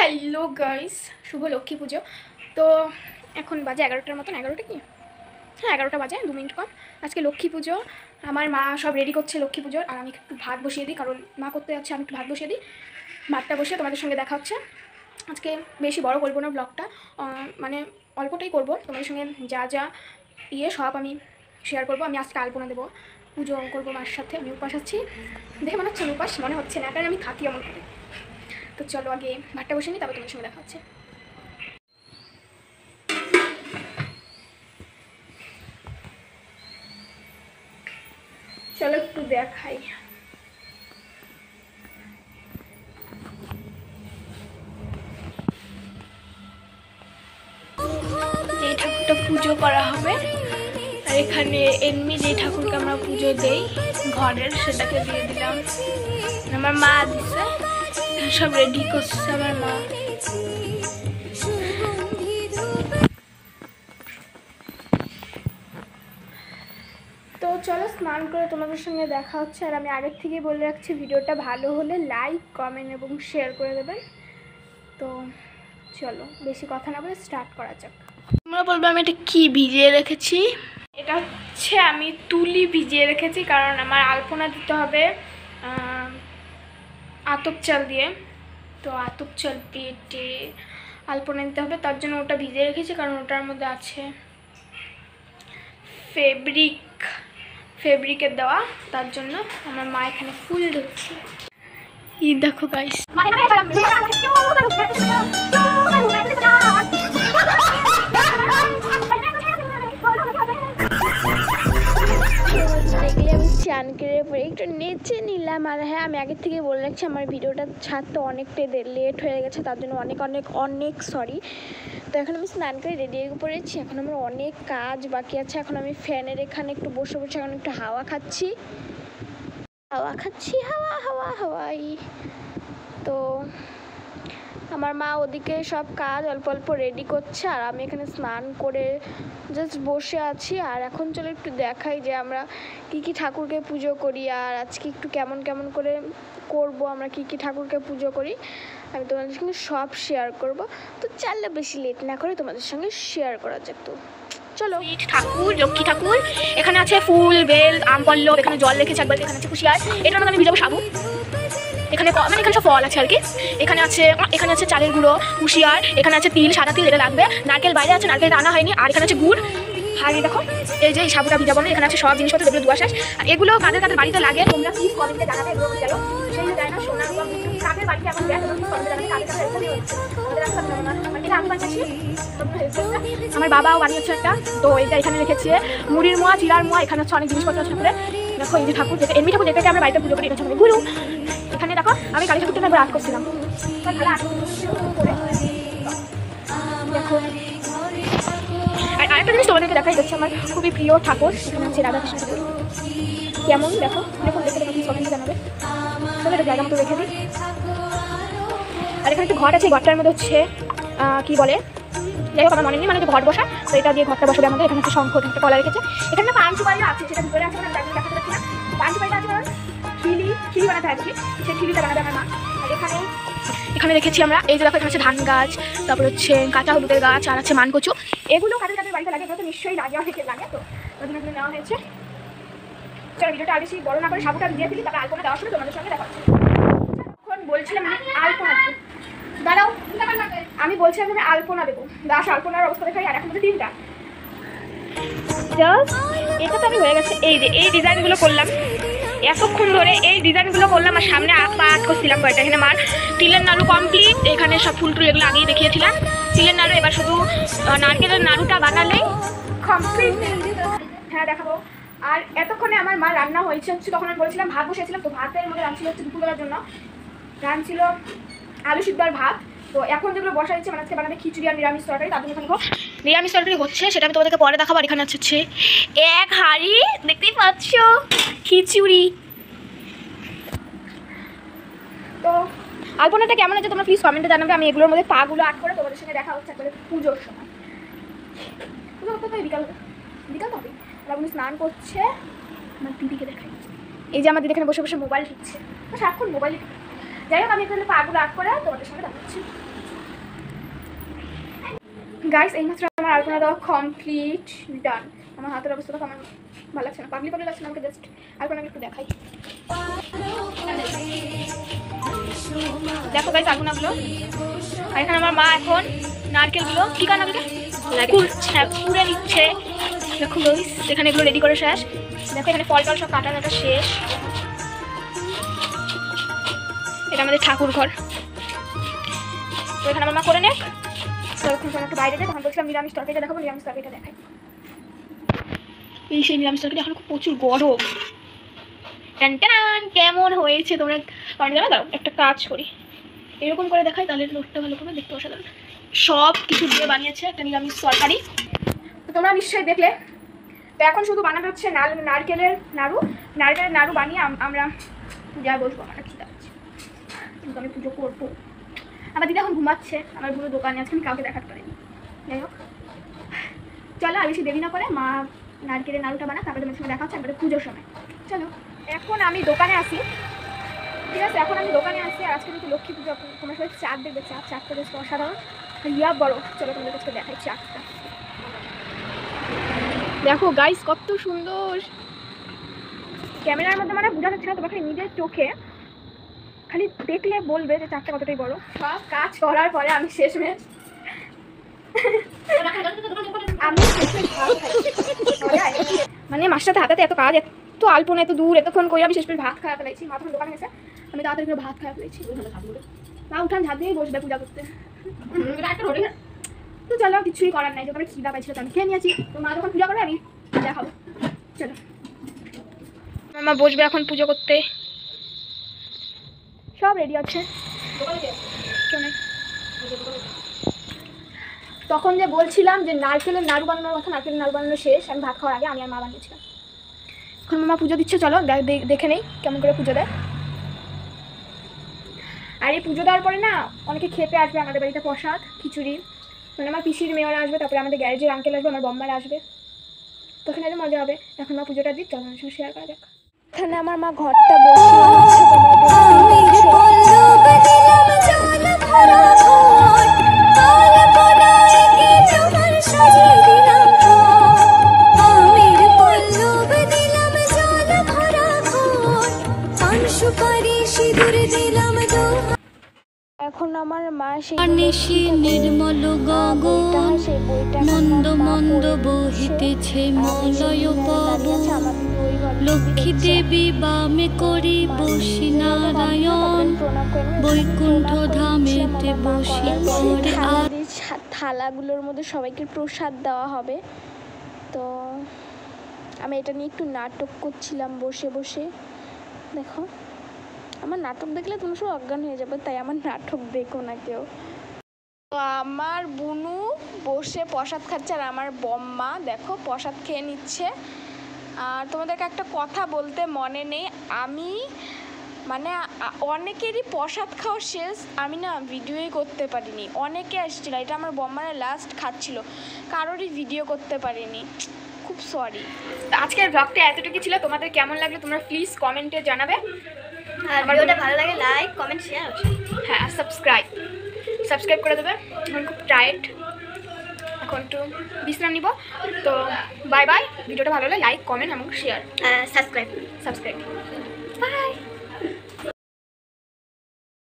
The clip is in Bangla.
হ্যালো গাইস, শুভ লক্ষ্মী পুজো। তো এখন বাজে 11টার মতন। 11টা কি? হ্যাঁ, 11টা বাজে, 2 মিনিট কম। আজকে লক্ষ্মী পুজো। আমার মা সব রেডি করছে লক্ষ্মী পুজোর, আর আমি একটু ভাত বসিয়ে দিই, কারণ মা করতে যাচ্ছে, আমি একটু ভাত বসিয়ে দিই। ভাতটা বসিয়ে তোমাদের সঙ্গে দেখা হচ্ছে। আজকে বেশি বড় করবো না ব্লগটা, মানে অল্পটাই করব। তোমাদের সঙ্গে যা যা সব আমি শেয়ার করবো। আমি আজকে আলপনা দেবো, পুজো করবো মার সাথে। আমি উপাস আছি, দেখে মনে হচ্ছে উপাস, মনে হচ্ছে না, কারণ আমি থাকি এমন করে। তো চলো আগে ভাতটা বসে নিই, তারপর তোমাদের সঙ্গে দেখা হচ্ছে। চলো একটু দেখাই। যে ঠাকুরটা পুজো করা হবে, আর এখানে এমনি যে ঠাকুরকে আমরা পুজো দেই ঘরের, সেটাকে দিয়ে দিলাম। আমার মা দিছে, সব রেডি করছে আমার মা। তো চলো স্নান করে তোমাদের সঙ্গে দেখা হচ্ছে। আর আমি আগের থেকে বলে রাখছি, ভিডিওটা ভালো হলে লাইক, কমেন্ট এবং শেয়ার করে দেবেন। তো চলো বেশি কথা না বলে স্টার্ট করা যাক। তোমরা বলবো আমি এটা কি ভিজিয়ে রেখেছি। এটা হচ্ছে আমি তুলি ভিজিয়ে রেখেছি, কারণ আমার আলপনা দিতে হবে আতপ চাল দিয়ে। তো আতপ চাল পেটে আলপনা দিতে হবে, তার জন্য ওটা ভিজিয়ে রেখেছি, কারণ ওটার মধ্যে আছে ফেব্রিকের দেওয়া। তার জন্য আমার মা এখানে ফুল দিচ্ছে। দেখো গাইস, চান করে পরে একটু নেচে নিলাম। আর হ্যাঁ, আমি আগের থেকে বলে রাখছি, আমার ভিডিওটা ছাড়তে অনেকটাই লেট হয়ে গেছে, তার জন্য অনেক অনেক অনেক সরি। তো এখন আমি স্নান করে রেডি হয়ে পড়েছি। এখন আমার অনেক কাজ বাকি আছে। এখন আমি ফ্যানের এখানে একটু বসে বসে এখন একটু হাওয়া খাচ্ছি হাওয়াই। তো আমার মা ওদিকে সব কাজ অল্প অল্প রেডি করছে, আর আমি এখানে স্নান করে জাস্ট বসে আছি। আর এখন চলো একটু দেখাই যে আমরা কি কি ঠাকুরকে পুজো করি, আর আজকে একটু কেমন কেমন করে করব, আমরা কি কি ঠাকুরকে পুজো করি আমি তোমাদের সঙ্গে সব শেয়ার করব। তো চলো বেশি লেট না করে তোমাদের সঙ্গে শেয়ার করা যাক। তো চলো। ঠাকুর, লক্ষ্মী ঠাকুর, এখানে আছে ফুল, বেল, আম, পল্লব, এখানে জল রেখেছে একবার, এখানে আছে কুশিয়ার, এটার মধ্যে আমি ভিজাবো সাবু। এখানে মানে এখানে সব ফল আছে আর কি। এখানে আছে চালের গুঁড়ো, কুশিয়ার, এখানে আছে তিল, সাদা তিল, এটা লাগবে। নারকেল বাইরে আছে, নারকেল আনা হয়নি। আর এখানে আছে গুড়। আর দেখো এই যে এই সাবুটা ভিজাবো না। এখানে আছে সব জিনিসপত্র, যেগুলো দুয়া শেষ। আর এগুলো কাদের কাদের বাড়িতে লাগে তোমরা প্লিজ কমেন্টে জানাবে। এগুলো গেল সেই যে যায় না সোনা, কাদের বাড়িতে এখন দেয় তোমরা কমেন্টে জানাবে। কাদের কাছে এরকমই হচ্ছে, এটা আমি বানিয়েছি, আমার বাবাও বানিয়েছে একটা। তো এটা এখানে রেখেছে মুড়ির মোয়া, চিরার মোয়া, এখানে হচ্ছে অনেক জিনিসপত্র আছে। দেখো এই যে ঠাকুর, যেটা এমনি ঠাকুর যেটাকে আমরা বাড়িতে পুজো করি, এটা হচ্ছে গুরু। এখানে দেখো আমি কালী ঠাকুরটা একবার আর্ট করছিলাম। দেখো আর আরেকটা জিনিস তোমাদেরকে দেখাই যাচ্ছে, আমার খুবই প্রিয় ঠাকুর। এখানে আছে রাধাকৃষ্ণ ঠাকুর। কেমন দেখো, এরকম দেখতে দেখো, কমেন্টে জানাবে। চলো এটা জায়গা মতো রেখে দিই। আর এখানে একটা ঘট আছে, ঘরটার মধ্যে হচ্ছে কি বলে, যাই হোক আমার মনে নেই, মানে ঘট বসা। তো এটা দিয়ে ঘরটা বসাবে আমাদের। এখানে হচ্ছে শঙ্খ, একটা কলা রেখেছে। এখানে না পান সুপারি আছে, সেটা ভিতরে আছে, আমি দেখাতে পারছি না। পান সুপারিটা আছে, কারণ খিলি বানাতে হয়, সেই খিলিটা বানাবে আমার মা। আর এখানে রেখেছি আমরা, এই যে দেখো, এখানে আছে ধান গাছ, তারপর হচ্ছে কাঁচা হলুদের গাছ, আর আছে মানকচু। এগুলো কাদের কাদের বাড়িতে লাগে, এগুলো তো নিশ্চয়ই লাগে, অনেকের লাগে। তো ওই জন্য নেওয়া হয়েছে। চলো ভিডিওটা আর বেশি বড় না করে সাবুটা দিয়ে দিলি, তারপরে আলপনা দেওয়ার সময় তোমাদের সঙ্গে দেখা হচ্ছে। এখন বলছিলাম আলপনা দাঁড়াও, আমি বলছিলাম আমি আলপনা দেবো। দাস আলপনার অবস্থা দেখাই। আর এখন মধ্যে 3টা এটা তো আমি হয়ে গেছে। এই যে এই ডিজাইনগুলো করলাম এতক্ষণ ধরে, এই ডিজাইনগুলো করলাম। আর সামনে আট করছিলাম কয়টা। এখানে আমার তিলের নাড়ু কমপ্লিট। এখানে সব ফুল টুল এগুলো আগেই দেখিয়েছিলাম। তিলের নাড়ু, এবার শুধু নারকেলের নাড়ুটা বানালেই কমপ্লিট। হ্যাঁ দেখাবো। আর এতক্ষণে আমার মা রান্না হয়েছে হচ্ছে, তখন আমি বলেছিলাম ভাত বসেছিলাম। তো ভাতের মধ্যে রান্না ছিল হচ্ছে দুপুরবেলার জন্য, রান্না ছিল আলু সিদ্ধ আর ভাত। তো এখন যেগুলো বসা হচ্ছে, মানে আজকে বানাবে খিচুড়ি আর নিরামিষ তরকারি। তার জন্য এখানে নিরামিষ তরকারি হচ্ছে, সেটা আমি তোমাদেরকে পরে দেখাবো। আর এখানে হচ্ছে এক হাঁড়ি, দেখতেই পাচ্ছ, খিচুড়ি। তো আলপনাটা কেমন আছে তোমরা প্লিজ কমেন্টে জানাবে। আমি এগুলোর মধ্যে পাগুলো আট করে তোমাদের সঙ্গে দেখা হচ্ছে একবারে পুজোর সময়। পুজো করতে হবে বিকাল তো হবে। আমি স্নান করছে, আমার দিদিকে দেখাই। এই যে আমার দিদি এখানে বসে বসে মোবাইল টিপছে, সারাক্ষণ মোবাইল। যাই হোক আমি এখানে পাগুলো আট করে তোমাদের সঙ্গে দেখা হচ্ছে। গাইস এইমাত্র আমার আলপনা দেওয়া কমপ্লিট ডান। আমার হাতের অবস্থা আমার ভালো লাগছে না, পাগলি পাগলি লাগছে না, আমাকে জাস্ট আলপনা একটু দেখাই। দেখো গাইস আলপনাগুলো। আর এখানে আমার মা এখন নারকেলগুলো কি কারণে পুড়ে নিচ্ছে। দেখো গাইস এখানে এগুলো রেডি করে শেষ। দেখো এখানে ফল টল সব কাটা কাটা শেষ। এটা আমাদের ঠাকুর ঘর। তো এখানে আমার মা করে নেক। তখন একটু বাইরে যায়, তখন বলছিলাম নিরামিষ তরকারিটা দেখাবো, নিরামিষ তরকারিটা দেখাই। এই সেই নিরামিষ তরকারি এখন খুব প্রচুর গরম। টান টান কেমন হয়েছে তোমরা কমেন্ট জানাও। দাও একটা কাজ করি, এরকম করে দেখাই তাহলে লোকটা ভালো করে দেখতে অসাধারণ। সব কিছু দিয়ে বানিয়েছে একটা নিরামিষ তরকারি। তো তোমরা নিশ্চয়ই দেখলে। তো এখন শুধু বানাতে হচ্ছে নারকেলের নাড়ু বানিয়ে আমরা পূজা বসবো। আমার খিদা আছে কিন্তু আমি পুজো করবো। আমার দিদি এখন ঘুমাচ্ছে, আমার পুরো দোকানে আছে, আমি কাউকে দেখাতে পারিনি। যাই হোক চলো আর বেশি দেরি না করে মা নারকেলের নাড়ুটা বানা, তারপরে তোমার সঙ্গে দেখা হচ্ছে একবারে পুজোর সময়। চলো এখন আমি দোকানে আসি, ঠিক আছে? এখন আমি দোকানে আসি। আর আজকে কিন্তু লক্ষ্মী পুজো, তোমার সাথে চাঁদ দেখবে। চাঁদটা বেশ অসাধারণ, ইয়া বড়। চলো তোমাদের কাছে দেখাই চাঁদটা। দেখো গাইস কত সুন্দর। ক্যামেরার মধ্যে মানে বোঝা যাচ্ছে না, তোমাকে নিজের চোখে খালি দেখলে বলবে যে চাঁদটা কতটাই বড়। সব কাজ করার পরে আমি শেষমেশ মানে মাসটাতে হাতে এত কাজ, এত আলপনা, এত দূর, এতক্ষণ করে আমি শেষমেশ ভাত খাওয়া ফেলেছি। মা তখন দোকানে গেছে, আমি তাড়াতাড়ি করে ভাত খাওয়া ফেলেছি। মা উঠান ঝাঁপ দিয়েই বসবে পূজা করতে। তো চলো কিছুই করার নাই, যখন আমি খিদা পাইছিল তো আমি খেয়ে নিয়েছি। তো মা যখন পূজা করবে আমি পূজা খাবো। চলো মা বসবে এখন পুজো করতে। সব রেডি আছে। তখন যে বলছিলাম যে নারকেলের নাড়ু বানানোর কথা, নারকেলের নাড়ু বানানো শেষ। আমি ভাত খাওয়ার আগে আমি আর মা বানিয়েছিলাম। এখন মামা পুজো দিচ্ছে, চলো দেখে নেই কেমন করে পুজো দেয়। আর এই পুজো দেওয়ার পরে না অনেকে খেতে আসবে আমাদের বাড়িতে প্রসাদ খিচুড়ি। মানে আমার পিসির মেয়েরা আসবে, তারপরে আমাদের গ্যারেজের আঙ্কেল আসবে, আমার বম্মারা আসবে। তখন আরও মজা হবে। এখন মা পুজোটা দিই, চলো সঙ্গে শেয়ার করা যাক। এখানে আমার মা ঘরটা বসিয়ে এখন আমার মা সেই নির্মল গগন মন্দ মন্দ বহিতেছে মলয় পবন লক্ষ্মী দেবী বামে করি বসি নারায়ণ বৈকুণ্ঠ ধামেতে বসি করে। আর থালাগুলোর মধ্যে সবাইকে প্রসাদ দেওয়া হবে। তো আমি এটা নিয়ে একটু নাটক করছিলাম বসে বসে। দেখো আমার নাটক দেখলে তুমি সব অজ্ঞান হয়ে যাবে, তাই আমার নাটক দেখো না কেউ। তো আমার বুনু বসে প্রসাদ খাচ্ছে আর আমার বম্মা দেখো প্রসাদ খেয়ে নিচ্ছে। আর তোমাদেরকে একটা কথা বলতে মনে নেই, আমি মানে অনেকেরই প্রসাদ খাওয়া শেষ, আমি না ভিডিওই করতে পারিনি। অনেকে আসছিল, এটা আমার বম্মারা লাস্ট খাচ্ছিল, কারোরই ভিডিও করতে পারিনি, খুব সরি। আজকের ব্লগটা এতটুকু ছিল। তোমাদের কেমন লাগলো তোমরা প্লিজ কমেন্টে জানাবে। আর ভিডিওটা ভালো লাগে লাইক কমেন্ট শেয়ার। হ্যাঁ সাবস্ক্রাইব করে দেবে। এখন খুব টায়ার্ড, এখন একটু বিশ্রাম নিব। তো বাই বাই। ভিডিওটা ভালো হলে লাইক কমেন্ট এবং শেয়ার সাবস্ক্রাইব।